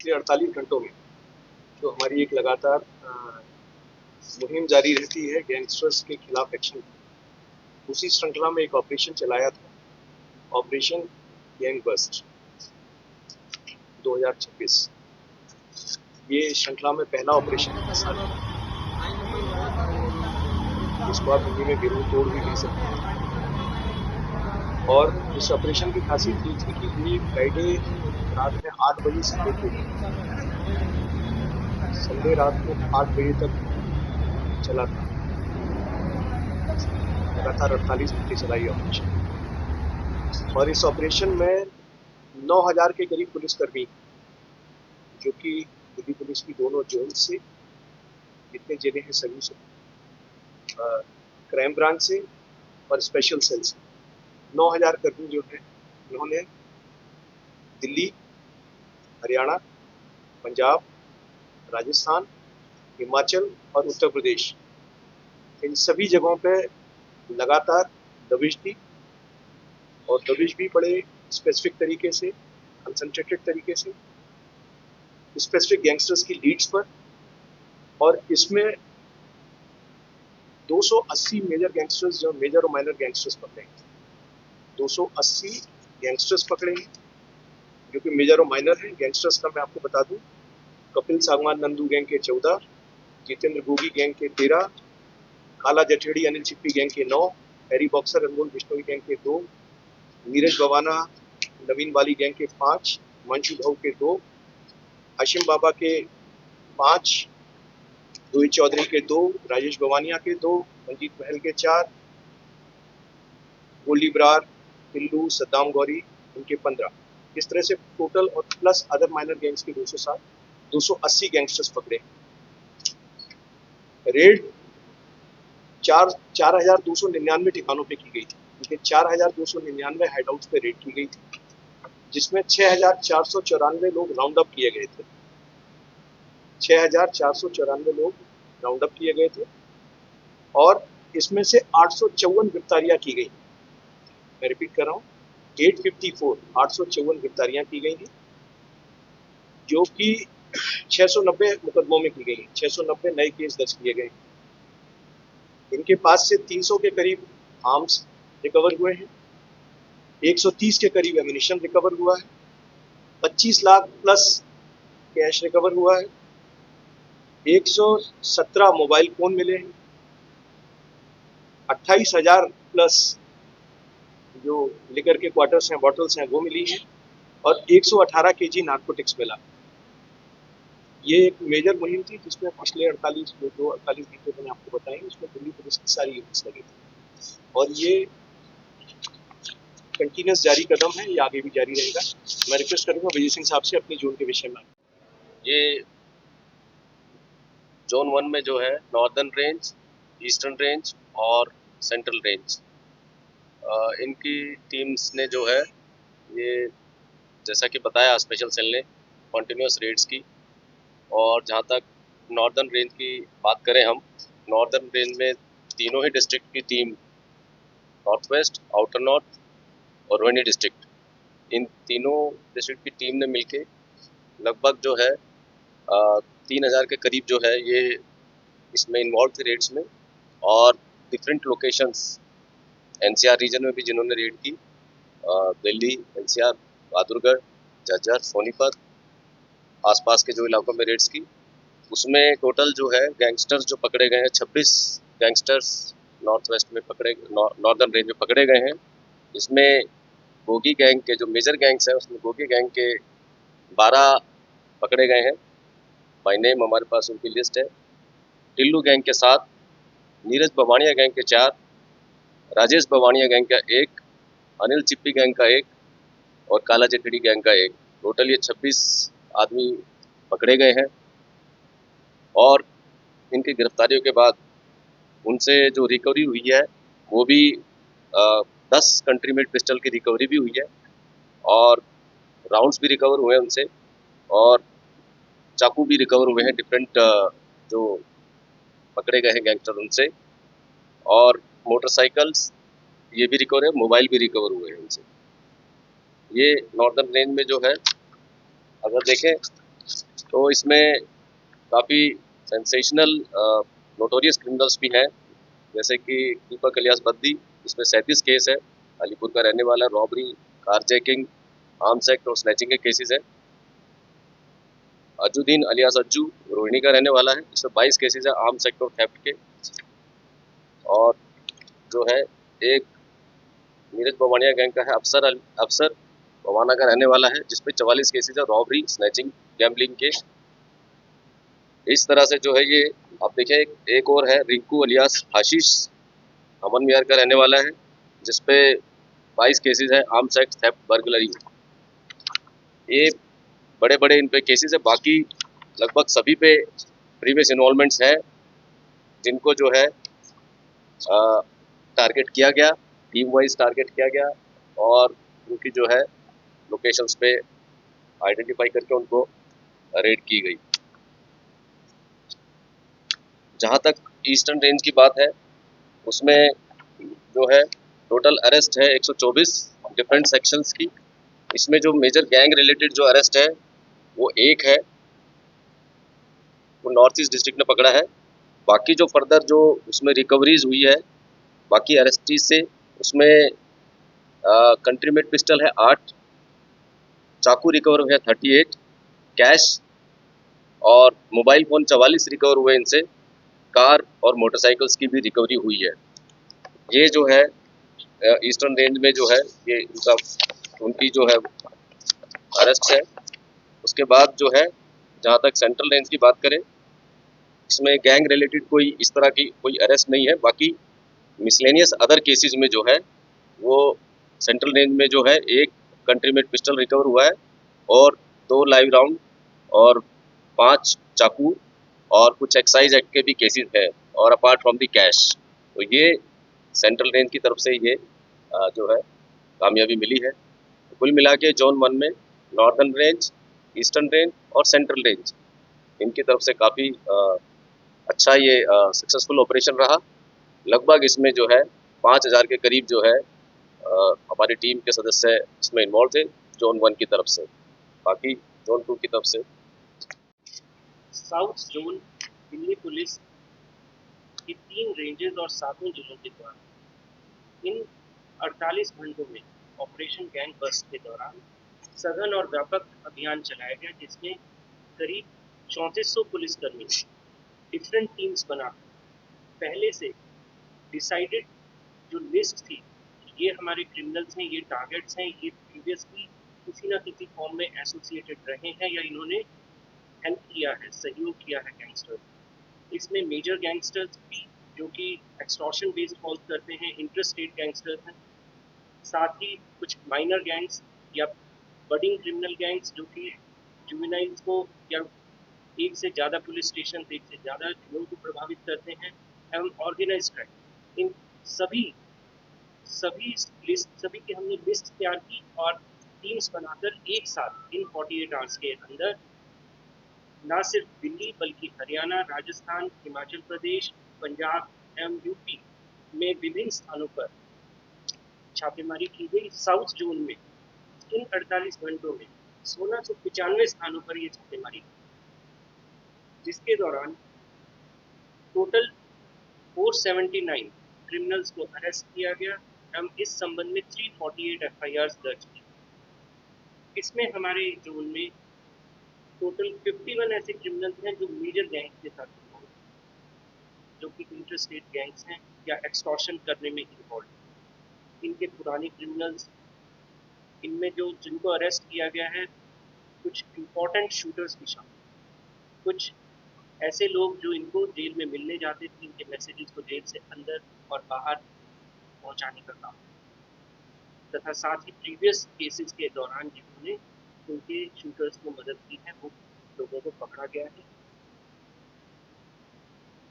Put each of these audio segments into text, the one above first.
पिछले 48 घंटों में जो हमारी एक लगातार मुहिम जारी रहती है गैंगस्टर्स के खिलाफ एक्शन, उसी श्रृंखला में एक ऑपरेशन चलाया था, ऑपरेशन गैंग बस्ट 2026। ये श्रृंखला में पहला ऑपरेशन है साल, इसको आप हिंदी में गिरोह तोड़ भी कह सकते हैं। और इस ऑपरेशन की खासियत ये थी कि ये फ्राइडे रात में 8 बजे से लेकर संडे रात को 8 बजे तक चला था। लगातार 48 घंटे चला ये ऑपरेशन, और इस ऑपरेशन में 9000 के करीब पुलिसकर्मी, जो कि दिल्ली पुलिस की दोनों जोन से, जितने जिले हैं सभी से, क्राइम ब्रांच से और स्पेशल सेल से, 9000 कर्मी जो है, उन्होंने दिल्ली, हरियाणा, पंजाब, राजस्थान, हिमाचल और उत्तर प्रदेश, इन सभी जगहों पे लगातार दबिश दी, और दबिश भी पड़े स्पेसिफिक तरीके से, कंसंट्रेटेड तरीके से, स्पेसिफिक गैंगस्टर्स की लीड्स पर। और इसमें 280 मेजर गैंगस्टर्स, जो मेजर और माइनर गैंगस्टर्स पकड़े हैं, 280 गैंगस्टर्स पकड़े हैं जो कि मेजर और माइनर हैं। गैंगस्टर्स का मैं आपको बता दूं, कपिल सांगवान नंदू गैंग के 14, जितेंद्र गोगी गैंग के 13, काला जठेड़ी अनिल चिप्पी गैंग के 9, हैरी बॉक्सर अनमोल बिश्नोई गैंग के 2, नीरज बवाना नवीन वाली गैंग के 5, मंशू भाऊ के 2, हाशिम बाबा के 5, रोहित चौधरी के 2, राजेश बवानिया के 2, मंजीत महल के 4, गोली ब्रार, टिल्लू, सद्दाम गौरी, उनके 15। इस तरह से टोटल और प्लस अदर माइनर गैंग्स के 260, 280 गैंगस्टर्स पकड़े। रेड 4299 ठिकानों पे की गई थी, क्योंकि 4299 हाइडआउट्स पे रेड की गई थी, जिसमें 6494 लोग राउंड अप किए गए थे। 6494 लोग राउंड अप किए गए थे, और इसमें से 854 गिरफ्तारियां की गई। मैं रिपीट कर रहा हूँ, 854 गिरफ्तारियां की गई हैं, जो कि 690 मुकदमों में की गई हैं, 690 नए केस दर्ज किए गए। इनके पास से 300 के करीब आर्म्स रिकवर हुए हैं, 130 के करीब एमिनिशन रिकवर हुआ है, 25 लाख प्लस कैश रिकवर हुआ है, 117 मोबाइल फोन मिले हैं, 28,000 प्लस जो लिकर के क्वार्टर्स हैं, बॉटल्स हैं, वो मिली हैं, और 118 केजी नार्कोटिक्स मिला। ये एक मेजर मुहिम थी, जिसमें पिछले 48 घंटे मैंने आपको बताए, उसमें दिल्ली पुलिस की सारी यूनिट्स लगी थी, और ये कंटिन्यूस जारी कदम है, ये आगे भी जारी रहेगा। मैं रिक्वेस्ट करूंगा विजय सिंह साहब से अपने जोन के विषय में। ये जोन 1 में जो है नॉर्दर्न रेंज, ईस्टर्न रेंज और सेंट्रल रेंज, इनकी टीम्स ने जो है, ये जैसा कि बताया स्पेशल सेल ने कॉन्टिन्यूस रेड्स की। और जहाँ तक नॉर्दर्न रेंज की बात करें हम, नॉर्दर्न रेंज में तीनों ही डिस्ट्रिक्ट की team, north west, outer north और रोहिणी डिस्ट्रिक्ट, इन तीनों डिस्ट्रिक्ट की टीम ने मिलके लगभग जो है 3000 के करीब जो है ये इसमें इन्वॉल्व थे रेड्स में। और डिफरेंट लोकेशंस एनसीआर रीजन में भी जिन्होंने रेड की, दिल्ली, एनसीआर, बहादुरगढ़, झज्जर, सोनीपत, आसपास के जो इलाकों में रेड्स की, उसमें टोटल जो है गैंगस्टर्स जो पकड़े गए हैं, 26 गैंगस्टर्स नॉर्थ वेस्ट में नॉर्दर्न रेंज में पकड़े गए हैं। इसमें गोगी गैंग के जो मेजर गैंग्स हैं, उसमें गोगी गैंग के 12 पकड़े गए हैं, बाय नेम हमारे पास उनकी लिस्ट है। टिल्लू गैंग के 7, नीरज बवानिया गैंग के 4, राजेश बवानिया गैंग का 1, अनिल चिप्पी गैंग का 1 और काला जठेड़ी गैंग का 1। टोटल ये 26 आदमी पकड़े गए हैं। और इनकी गिरफ्तारियों के बाद उनसे जो रिकवरी हुई है वो भी 10 कंट्री मेड पिस्टल की रिकवरी भी हुई है, और राउंड्स भी रिकवर हुए हैं उनसे, और चाकू भी रिकवर हुए हैं डिफरेंट जो पकड़े गए हैं गैंगस्टर उनसे, और मोटरसाइकिल्स ये भी रिकवर है, मोबाइल भी रिकवर हुए हैं उनसे। ये नॉर्दर्न रेंज में जो है, अगर देखें तो इसमें काफ़ी सेंसेशनल नोटोरियस क्रिमिनल्स भी हैं, जैसे कि दीपक इलियास बद्दी, इसमें 37 केस है, अलीपुर का रहने वाला, रॉबरी, कारजैकिंग, आर्म्स एक्ट और स्नैचिंग के केसेस है। अजुद्दीन अलियास अज्जू रोहिणी का रहने वाला है, इसमें 22 केसेस है आर्म्स एक्ट और थेफ्ट के। और जो है एक नीरज बवानिया गैंग का है, अफसर बवाना का रहने वाला है, जिसपे 44 केसेस है रॉबरी, स्नैचिंग, गैम्बलिंग के। इस तरह से जो है ये आप देखें, एक और है रिंकू अलियास आशीष, अमन विहार का रहने वाला है, जिसपे 22 केसेस है आर्म्स एक्ट, थेफ्ट, बर्गलरी। ये बड़े बड़े इन पे केसेस है। बाकी लगभग सभी पे प्रीवियस इन्वॉल्वमेंट्स है, जिनको जो है टारगेट किया गया, टीम वाइज टारगेट किया गया और उनकी जो है लोकेशंस पे आइडेंटिफाई करके उनको रेड की गई। जहाँ तक ईस्टर्न रेंज की बात है, उसमें जो है टोटल अरेस्ट है 124 डिफरेंट सेक्शंस की। इसमें जो मेजर गैंग रिलेटेड जो अरेस्ट है वो एक है, वो नॉर्थ ईस्ट डिस्ट्रिक्ट ने पकड़ा है। बाकी जो फर्दर जो उसमें रिकवरीज हुई है बाकी अरेस्टीज से, उसमें कंट्री मेड पिस्टल है 8, चाकू रिकवर हुए 38, कैश और मोबाइल फ़ोन 44 रिकवर हुए इनसे, कार और मोटरसाइकिल्स की भी रिकवरी हुई है। ये जो है ईस्टर्न रेंज में जो है ये इनका उनकी जो है अरेस्ट है। उसके बाद जो है जहाँ तक सेंट्रल रेंज की बात करें, इसमें गैंग रिलेटेड कोई इस तरह की कोई अरेस्ट नहीं है। बाकी मिसलेनियस अदर केसेस में जो है वो सेंट्रल रेंज में जो है एक कंट्री मेड पिस्टल रिकवर हुआ है और 2 लाइव राउंड और 5 चाकू और कुछ एक्साइज एक्ट के भी केसेस है, और अपार्ट फ्रॉम द कैश। तो ये सेंट्रल रेंज की तरफ से ये जो है कामयाबी मिली है। तो कुल मिला के जोन 1 में नॉर्दर्न रेंज, ईस्टर्न रेंज और सेंट्रल रेंज, इनकी तरफ से काफ़ी अच्छा ये सक्सेसफुल ऑपरेशन रहा। लगभग इसमें जो है 5,000 के करीब जो है हमारी टीम के सदस्य इसमें इन्वॉल्व थे जोन 1 की तरफ से। बाकी जोन 2 की तरफ से साउथ जोन दिल्ली पुलिस की 3 रेंजेस और 7 जिलों के द्वारा इन 48 घंटों में ऑपरेशन गैंग बस्ट के दौरान सघन और व्यापक अभियान चलाया गया, जिसमें करीब 3400 पुलिसकर्मी डिफरेंट टीम्स बनाकर पहले से डिसाइडेड जो लिस्ट थी, ये हमारे क्रिमिनल्स हैं, ये टारगेट्स हैं, ये प्रीवियसली किसी ना किसी फॉर्म में एसोसिएटेड रहे हैं या इन्होंने हेल्प किया है, सहयोग किया है गैंगस्टर्स। इसमें मेजर गैंगस्टर्स भी जो कि एक्सटॉर्शन बेस्ड फॉल्स करते हैं, इंटर स्टेट गैंगस्टर्स हैं, साथ ही कुछ माइनर गैंग्स या बडिंग क्रिमिनल गैंग्स जो कि जुवेनाइल्स को या एक से ज़्यादा पुलिस स्टेशन, एक से ज़्यादा जिलों को प्रभावित करते हैं, एवं ऑर्गेनाइज क्राइम। इन सभी सभी सभी की हमने लिस्ट तैयार की और टीम्स बनाकर एक साथ इन 48 आवर्स के अंदर न सिर्फ दिल्ली बल्कि हरियाणा, राजस्थान, हिमाचल प्रदेश, पंजाब एवं यूपी में विभिन्न स्थानों पर छापेमारी की गई। साउथ जोन में इन 48 घंटों में 1695 स्थानों पर ये छापेमारी की, जिसके दौरान टोटल 479 क्रिमिनल्स को अरेस्ट किया गया एवं इस संबंध में 348 एफआईआर दर्ज की। इसमें हमारे जोन में टोटल 51 ऐसे क्रिमिनल्स हैं जो मेजर गैंग्स के साथ इन्वॉल्व हैं, जो कि इंटर स्टेट गैंग्स हैं या एक्सटॉर्शन करने में इन्वॉल्व हैं। इनके पुराने क्रिमिनल्स, इनमें जो जिनको अरेस्ट किया गया है, कुछ इम्पोर्टेंट शूटर्स भी शामिल, कुछ ऐसे लोग जो इनको जेल में मिलने जाते थे, इनके मैसेजेस को जेल से अंदर और बाहर पहुंचाने का काम, तथा साथ ही प्रीवियस केसेस के दौरान जिन्होंने उनके शूटर्स को मदद की है, वो लोगों को पकड़ा गया है।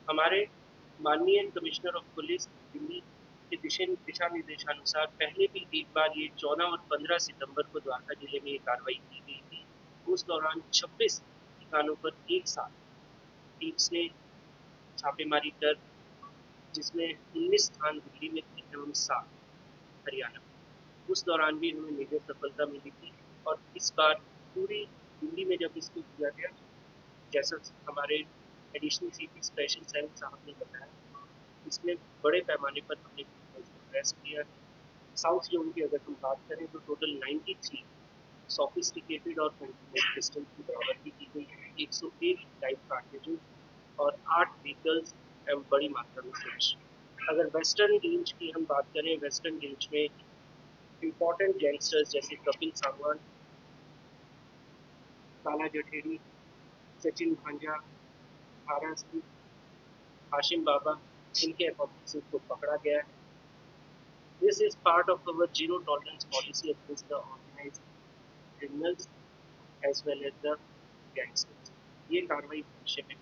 हमारे माननीय कमिश्नर ऑफ पुलिस दिल्ली के दिशा निर्देशानुसार पहले भी एक बार ये 14 और 15 सितंबर को द्वारका जिले में ये कार्रवाई की गई थी। उस दौरान 26 ठिकानों पर एक साथ टीम्स ने छापेमारी कर, जिसमें 19 स्थान दिल्ली में थे एवं 7 हरियाणा में। उस दौरान भी इन्हें मेजर सफलता मिली थी और इस बार पूरी दिल्ली में जब इसको किया गया जैसा हमारे एडिशनल सीपी स्पेशल सेल साहब ने बताया, इसमें बड़े पैमाने पर हमने criminals को अरेस्ट किया है। साउथ जोन की अगर हम बात करें तो टोटल 93 सोफिस्टिकेटेड और कंटिन्यूस पिस्टल की बरामदगी की गई है, 101 लाइव कार्ट्रिजेज और 8 व्हीकल्स एवं बड़ी मात्रा में कैश। अगर वेस्टर्न रेंज की हम बात करें, वेस्टर्न रेंज में इम्पोर्टेंट गैंगस्टर्स जैसे कपिल सांगवान, काला जठेरी, सचिन भांजा, हारा सिंह, हाशिम बाबा, इनके अकॉम्प्लिसेस को पकड़ा गया है। This is part of our zero tolerance policy against the organised criminals as well as the gangsters. ये कार्रवाई भविष्य में